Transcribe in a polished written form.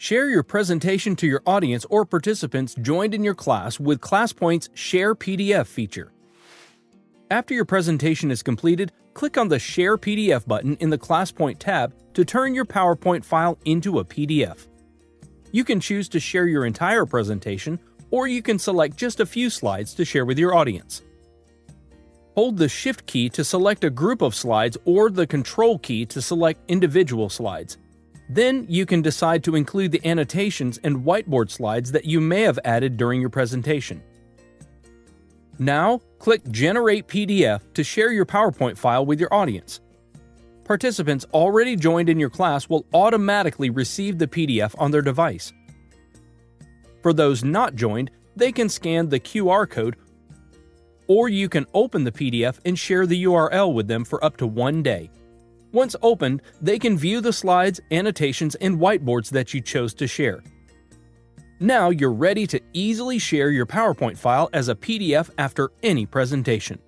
Share your presentation to your audience or participants joined in your class with ClassPoint's Share PDF feature. After your presentation is completed, click on the Share PDF button in the ClassPoint tab to turn your PowerPoint file into a PDF. You can choose to share your entire presentation, or you can select just a few slides to share with your audience. Hold the Shift key to select a group of slides or the Control key to select individual slides. Then you can decide to include the annotations and whiteboard slides that you may have added during your presentation. Now, click Generate PDF to share your PowerPoint file with your audience. Participants already joined in your class will automatically receive the PDF on their device. For those not joined, they can scan the QR code, or you can open the PDF and share the URL with them for up to 1 day. Once opened, they can view the slides, annotations, and whiteboards that you chose to share. Now you're ready to easily share your PowerPoint file as a PDF after any presentation.